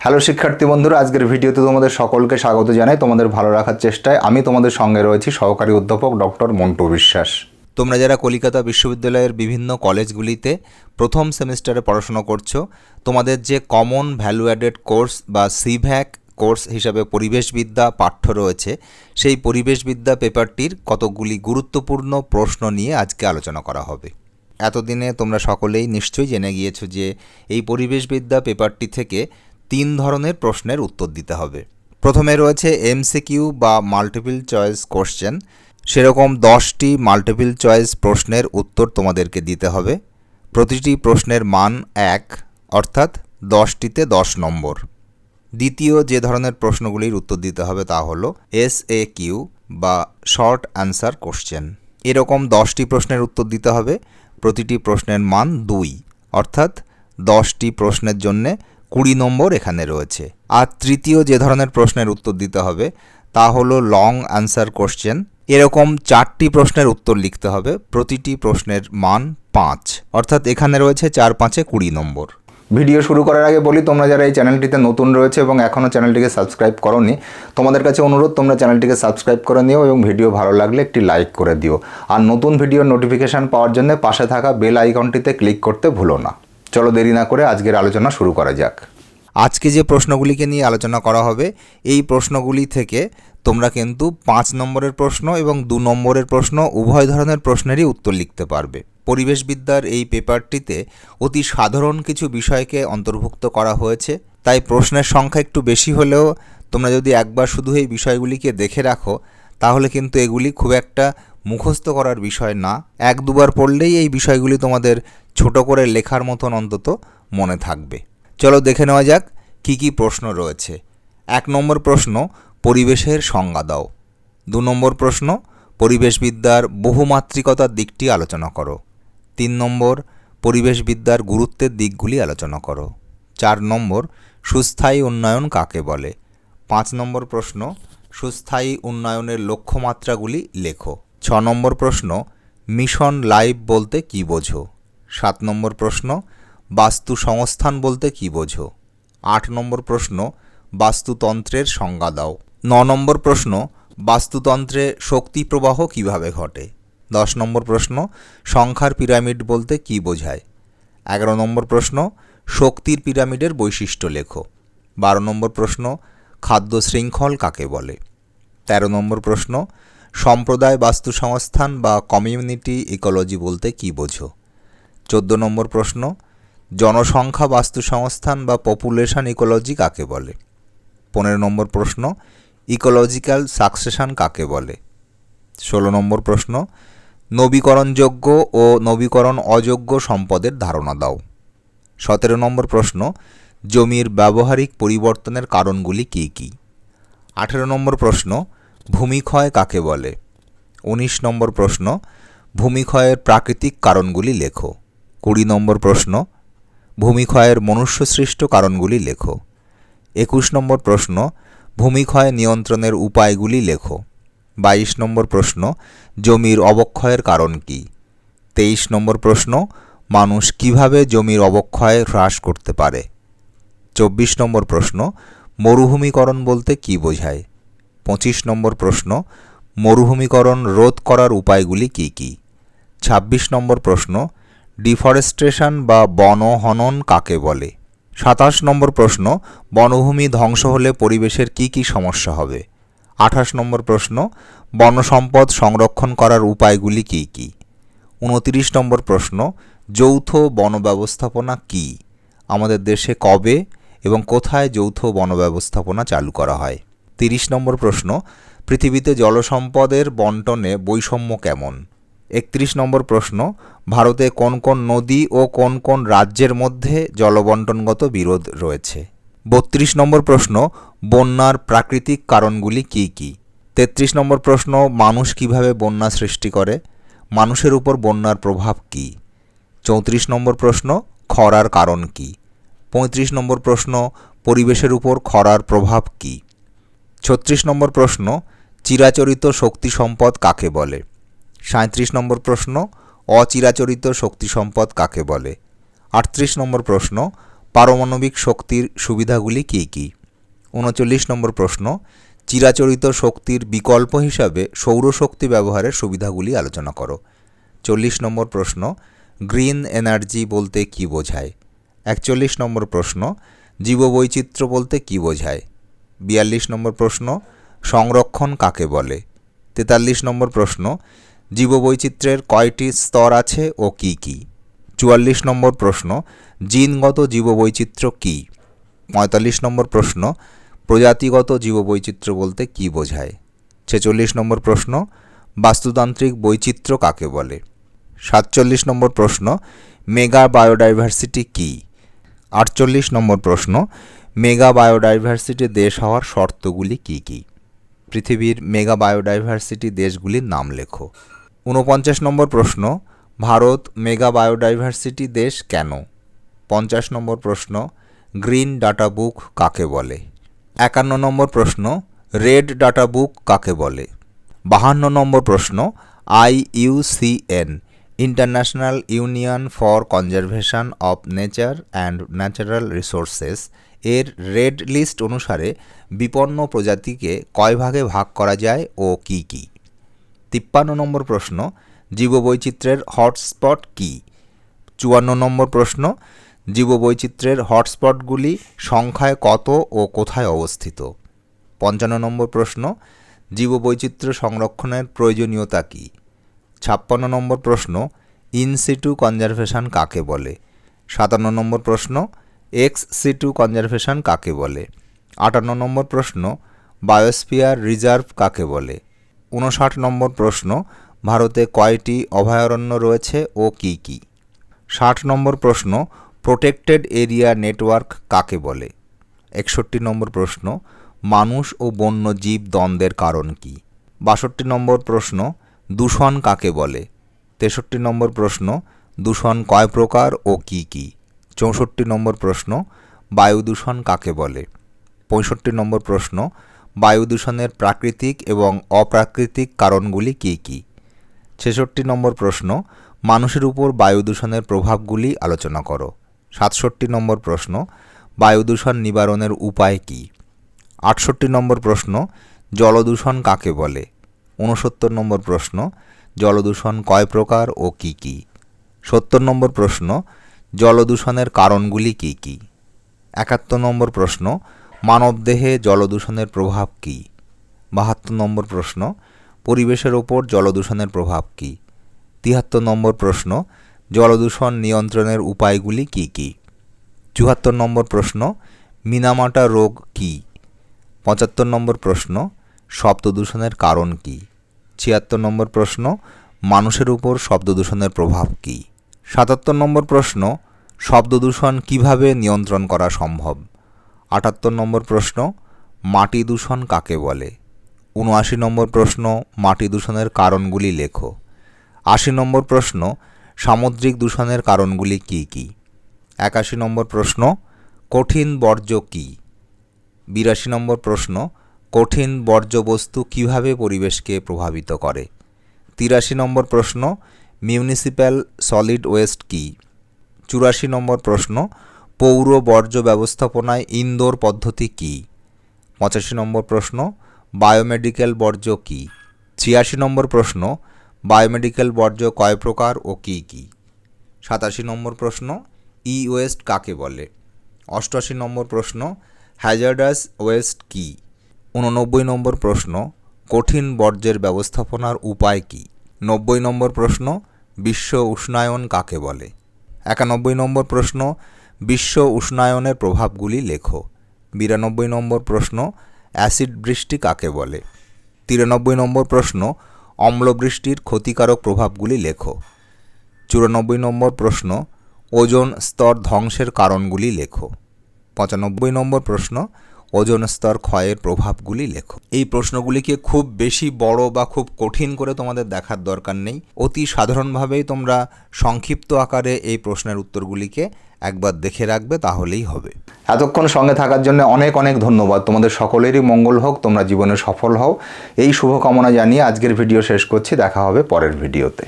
Hello শিক্ষার্থী বন্ধুরা, আজকের ভিডিওতে তোমাদের সকলকে স্বাগত জানাই। তোমাদের ভালো রাখার চেষ্টায় আমি তোমাদের সঙ্গে রয়েছি সহকারী অধ্যাপক ডক্টর মন্টু বিশ্বাস। তোমরা যারা কলকাতা বিশ্ববিদ্যালয়ের বিভিন্ন কলেজগুলিতে প্রথম সেমিস্টারে পড়াশোনা করছো, তোমাদের যে কমন ভ্যালু অ্যাডেড কোর্স বা সিভ্যাক কোর্স হিসাবে পরিবেশবিদ্যা পাঠ্য রয়েছে, সেই পরিবেশবিদ্যা পেপারটির কতকগুলি গুরুত্বপূর্ণ প্রশ্ন নিয়ে আজকে আলোচনা করা হবে। এতদিনে তোমরা সকলেই নিশ্চয়ই জেনে গিয়েছো যে এই পরিবেশবিদ্যা পেপারটি থেকে 3 ধরনের প্রশ্নের উত্তর দিতে হবে। প্রথমে রয়েছে এমসিকিউ বা মাল্টিপল চয়েস কোশ্চেন। সেরকম 10টি মাল্টিপল চয়েস প্রশ্নের উত্তর তোমাদেরকে দিতে হবে। প্রতিটি প্রশ্নের মান 1, অর্থাৎ 10টিতে 10 নম্বর। দ্বিতীয় যে ধরনের প্রশ্নগুলির উত্তর দিতে হবে তা হলো SAQ বা শর্ট অ্যান্সার কোশ্চেন। এরকম 10টি প্রশ্নের উত্তর দিতে হবে। প্রতিটি প্রশ্নের মান 2, অর্থাৎ 10টি প্রশ্নের জন্যে 20 নম্বর এখানে রয়েছে। আর তৃতীয় যে ধরনের প্রশ্নের উত্তর দিতে হবে তা হলো লং অ্যান্সার কোশ্চেন। এরকম 4টি প্রশ্নের উত্তর লিখতে হবে। প্রতিটি প্রশ্নের মান 5, অর্থাৎ এখানে রয়েছে 4 5-এ 20 নম্বর। ভিডিও শুরু করার আগে বলি, তোমরা যারা এই চ্যানেলটিতে নতুন রয়েছে এবং এখনও চ্যানেলটিকে সাবস্ক্রাইব করোনি, তোমাদের কাছে অনুরোধ তোমরা চ্যানেলটিকে সাবস্ক্রাইব করে নিও এবং ভিডিও ভালো লাগলে একটি লাইক করে দিও। আর নতুন ভিডিওর নোটিফিকেশান পাওয়ার জন্য পাশে থাকা বেল আইকনটিতে ক্লিক করতে ভুলো না। চলো দেরি না করে আজকের আলোচনা শুরু করা যাক। আজকে যে প্রশ্নগুলিকে নিয়ে আলোচনা করা হবে, এই প্রশ্নগুলি থেকে তোমরা কিন্তু 5 নম্বরের প্রশ্ন এবং 2 নম্বরের প্রশ্ন উভয় ধরনের প্রশ্নেরই উত্তর লিখতে পারবে। পরিবেশবিদ্যার এই পেপারটিতে অতি সাধারণ কিছু বিষয়কে অন্তর্ভুক্ত করা হয়েছে, তাই প্রশ্নের সংখ্যা একটু বেশি হলেও তোমরা যদি একবার শুধু এই বিষয়গুলিকে দেখে রাখো, তাহলে কিন্তু এগুলি খুব একটা মুখস্থ করার বিষয় না। 1-2বার পড়লেই এই বিষয়গুলি তোমাদের ছোট করে লেখার মতন অন্তত মনে থাকবে। চলো দেখে নেওয়া যাক কী কী প্রশ্ন রয়েছে। 1 নম্বর প্রশ্ন, পরিবেশের সংজ্ঞা দাও। 2 নম্বর প্রশ্ন, পরিবেশবিদ্যার বহুমাত্রিকতার দিকটি আলোচনা করো। 3 নম্বর, পরিবেশবিদ্যার গুরুত্বের দিকগুলি আলোচনা করো। 4 নম্বর, সুস্থায়ী উন্নয়ন কাকে বলে। 5 নম্বর প্রশ্ন, সুস্থায়ী উন্নয়নের লক্ষ্যমাত্রাগুলি লেখো। 6 নম্বর প্রশ্ন, মিশন লাইফ বলতে কী বোঝো। 7 নম্বর প্রশ্ন, বাস্তু সংস্থান বলতে কী বোঝো। 8 নম্বর প্রশ্ন, বাস্তুতন্ত্রের সংজ্ঞা দাও। 9 নম্বর প্রশ্ন, বাস্তুতন্ত্রে শক্তি প্রবাহ কিভাবে ঘটে। 10 নম্বর প্রশ্ন, সংখ্যার পিরামিড বলতে কী বোঝায়। 11 নম্বর প্রশ্ন, শক্তির পিরামিডের বৈশিষ্ট্য লেখো। 12 নম্বর প্রশ্ন, খাদ্য শৃঙ্খল কাকে বলে। 13 নম্বর প্রশ্ন, সম্প্রদায় বাস্তু সংস্থান বা কমিউনিটি ইকোলজি বলতে কী বোঝো। 14 নম্বর প্রশ্ন, জনসংখ্যা বাস্তু সংস্থান বা পপুলেশন ইকোলজি কাকে বলে। 15 নম্বর প্রশ্ন, ইকোলজিক্যাল সাকসেশন কাকে বলে। 16 নম্বর প্রশ্ন, নবীকরণযোগ্য ও নবীকরণ অযোগ্য সম্পদের ধারণা দাও। 17 নম্বর প্রশ্ন, জমির ব্যবহারিক পরিবর্তনের কারণগুলি কী কী। 18 নম্বর প্রশ্ন, ভূমিক্ষয় কাকে বলে। 19 নম্বর প্রশ্ন, ভূমিক্ষয়ের প্রাকৃতিক কারণগুলি লেখো। 20 নম্বর প্রশ্ন, ভূমিক্ষয়ের মনুষ্যসৃষ্ট কারণগুলি লেখো। 21 নম্বর প্রশ্ন, ভূমিক্ষয় নিয়ন্ত্রণের উপায়গুলি লেখো। 22 নম্বর প্রশ্ন, জমির অবক্ষয়ের কারণ কী। 23 নম্বর প্রশ্ন, মানুষ কিভাবে জমির অবক্ষয় হ্রাস করতে পারে। 24 নম্বর প্রশ্ন, মরুভূমিকরণ বলতে কী বোঝায়। 25 নম্বর প্রশ্ন, মরুভূমিকরণ রোধ করার উপায়গুলি কী কী। 26 নম্বর প্রশ্ন, ডিফরেস্টেশন বা বনহনন কাকে বলে। 27 নম্বর প্রশ্ন, বনভূমি ধ্বংস হলে পরিবেশের কী কী সমস্যা হবে। 28 নম্বর প্রশ্ন, বনসম্পদ সংরক্ষণ করার উপায়গুলি কী কী। 29 নম্বর প্রশ্ন, যৌথ বন ব্যবস্থাপনা কী। আমাদের দেশে কবে এবং কোথায় যৌথ বন ব্যবস্থাপনা চালু করা হয়। 30 নম্বর প্রশ্ন, পৃথিবীতে জলসম্পদের বন্টনে বৈষম্য কেমন। 31 নম্বর প্রশ্ন, ভারতে কোন কোন নদী ও কোন কোন রাজ্যের মধ্যে জলবন্টনগত বিরোধ রয়েছে। 32 নম্বর প্রশ্ন, বন্যার প্রাকৃতিক কারণগুলি কী কী। 33 নম্বর প্রশ্ন, মানুষ কিভাবে বন্যা সৃষ্টি করে, মানুষের উপর বন্যার প্রভাব কী। 34 নম্বর প্রশ্ন, খরার কারণ কী। 35 নম্বর প্রশ্ন, পরিবেশের উপর খরার প্রভাব কী। 36 নম্বর প্রশ্ন, চিরাচরিত শক্তি সম্পদ কাকে বলে। 37 নম্বর প্রশ্ন, অচিরাচরিত শক্তি সম্পদ কাকে বলে। 38 নম্বর প্রশ্ন, পারমাণবিক শক্তির সুবিধাগুলি কী কী? 39 নম্বর প্রশ্ন, চিরাচরিত শক্তির বিকল্প হিসাবে সৌরশক্তি ব্যবহারের সুবিধাগুলি আলোচনা করো। 40 নম্বর প্রশ্ন, গ্রিন এনার্জি বলতে কী বোঝায়? 41 নম্বর প্রশ্ন, জীববৈচিত্র্য বলতে কী বোঝায়? 42 নম্বর প্রশ্ন, সংরক্ষণ কাকে বলে? 43 নম্বর প্রশ্ন, জীববৈচিত্র্যের কয়টি স্তর আছে ও কী কী? 44 নম্বর প্রশ্ন, জিনগত জীববৈচিত্র্য কী? 45 নম্বর প্রশ্ন, প্রজাতিগত জীববৈচিত্র্য বলতে কী বোঝায়? 46 নম্বর প্রশ্ন, বাস্তুতান্ত্রিক বৈচিত্র্য কাকে বলে? 47 নম্বর প্রশ্ন, মেগা বায়োডাইভার্সিটি কী? 48 নম্বর প্রশ্ন, মেগা বায়োডাইভার্সিটি দেশ হওয়ার শর্তগুলি কী কী? পৃথিবীর মেগা বায়োডাইভার্সিটি দেশগুলির নাম লেখো। 49 নম্বর প্রশ্ন, ভারত মেগা বায়োডাইভার্সিটি দেশ কেন? 50 নম্বর প্রশ্ন, গ্রিন ডাটা বুক কাকে বলে? 51 নম্বর প্রশ্ন, রেড ডাটা বুক কাকে বলে? 52 নম্বর প্রশ্ন, IUCN international union for conservation of nature and natural resources এর রেড লিস্ট অনুসারে বিপন্ন প্রজাতিকে কয় ভাগে ভাগ করা যায় ও কী কী? 53 নম্বর প্রশ্ন, জীববৈচিত্র্যের হটস্পট কী? 54 নম্বর প্রশ্ন, জীববৈচিত্র্যের হটস্পটগুলি সংখ্যায় কত ও কোথায় অবস্থিত? 55 নম্বর প্রশ্ন, জীববৈচিত্র্য সংরক্ষণের প্রয়োজনীয়তা কী? 56 নম্বর প্রশ্ন, ইনসিটু কনজারভেশন কাকে বলে? 57 নম্বর প্রশ্ন, এক্স সিটু কনজারভেশন কাকে বলে? 58 নম্বর প্রশ্ন, বায়োস্ফিয়ার রিজার্ভ কাকে বলে? 59 নম্বর প্রশ্ন, ভারতে কয়টি অভয়ারণ্য রয়েছে ও কী কী? 60 নম্বর প্রশ্ন, প্রোটেক্টেড এরিয়া নেটওয়ার্ক কাকে বলে? 61 নম্বর প্রশ্ন, মানুষ ও বন্যজীব দ্বন্দ্বের কারণ কী? 62 নম্বর প্রশ্ন, দূষণ কাকে বলে? 63 নম্বর প্রশ্ন, দূষণ কয় প্রকার ও কী কী? 64 নম্বর প্রশ্ন, বায়ু দূষণ কাকে বলে? 65 নম্বর প্রশ্ন, বায়ু দূষণের প্রাকৃতিক এবং অপ্রাকৃতিক কারণগুলি কী কী? 66 নম্বর প্রশ্ন, মানুষের উপর বায়ু দূষণের প্রভাবগুলি আলোচনা করো। 67 নম্বর প্রশ্ন, বায়ু দূষণ নিবারণের উপায় কী? 68 নম্বর প্রশ্ন, জলদূষণ কাকে বলে? 69 নম্বর প্রশ্ন, জলদূষণ কয় প্রকার ও কী কী? 70 নম্বর প্রশ্ন, জলদূষণের কারণগুলি কী কী? 71 নম্বর প্রশ্ন, মানবদেহে জলদূষণের প্রভাব কী? 72 নম্বর প্রশ্ন, পরিবেশের ওপর জলদূষণের প্রভাব কী? 73 নম্বর প্রশ্ন, জলদূষণ নিয়ন্ত্রণের উপায়গুলি কী কী? 74 নম্বর প্রশ্ন, মিনামাটা রোগ কী? 75 নম্বর প্রশ্ন, শব্দদূষণের কারণ কী? 76 নম্বর প্রশ্ন, মানুষের উপর শব্দদূষণের প্রভাব কী? 77 নম্বর প্রশ্ন, শব্দদূষণ কিভাবে নিয়ন্ত্রণ করা সম্ভব? 78 নম্বর প্রশ্ন, মাটি দূষণ কাকে বলে? 79 নম্বর প্রশ্ন, মাটি দূষণের কারণগুলি লেখো। 80 নম্বর প্রশ্ন, সামুদ্রিক দূষণের কারণগুলি কী কী? 81 নম্বর প্রশ্ন, কঠিন বর্জ্য কী? 82 নম্বর প্রশ্ন, কঠিন বর্জ্যবস্তু কিভাবে পরিবেশকে প্রভাবিত করে? 83 নম্বর প্রশ্ন, মিউনিসিপ্যাল সলিড ওয়েস্ট কী? 84 নম্বর প্রশ্ন, পৌর বর্জ্য ব্যবস্থাপনায় ইনডোর পদ্ধতি কী? 85 নম্বর প্রশ্ন, বায়োমেডিক্যাল বর্জ্য কী? 86 নম্বর প্রশ্ন, বায়োমেডিক্যাল বর্জ্য কয় প্রকার ও কী কী? 87 নম্বর প্রশ্ন, ই ওয়েস্ট কাকে বলে? 88 নম্বর প্রশ্ন, হ্যাজার্ডাস ওয়েস্ট কী? 89 নম্বর প্রশ্ন, কঠিন বর্জ্যের ব্যবস্থাপনার উপায় কী? 90 নম্বর প্রশ্ন, বিশ্ব উষ্ণায়ন কাকে বলে? 91 নম্বর প্রশ্ন, বিশ্ব উষ্ণায়নের প্রভাবগুলি লেখো। 92 নম্বর প্রশ্ন, অ্যাসিড বৃষ্টি কাকে বলে? 93 নম্বর প্রশ্ন, অম্লবৃষ্টির ক্ষতিকারক প্রভাবগুলি লেখো। 94 নম্বর প্রশ্ন, ওজোন স্তর ধ্বংসের কারণগুলি লেখো। 95 নম্বর প্রশ্ন, ওজোন স্তর ক্ষয়ের প্রভাবগুলি লেখো। এই প্রশ্নগুলিকে খুব বেশি বড় বা খুব কঠিন করে তোমাদের দেখার দরকার নেই। অতি সাধারণভাবেই তোমরা সংক্ষিপ্ত আকারে এই প্রশ্নের উত্তরগুলিকে একবার দেখে রাখবে, তাহলেই হবে। এতক্ষণ সঙ্গে থাকার জন্য অনেক অনেক ধন্যবাদ। তোমাদের সকলেরই মঙ্গল হোক, তোমরা জীবনে সফল হও, এই শুভকামনা জানিয়ে আজকের ভিডিও শেষ করছি। দেখা হবে পরের ভিডিওতে।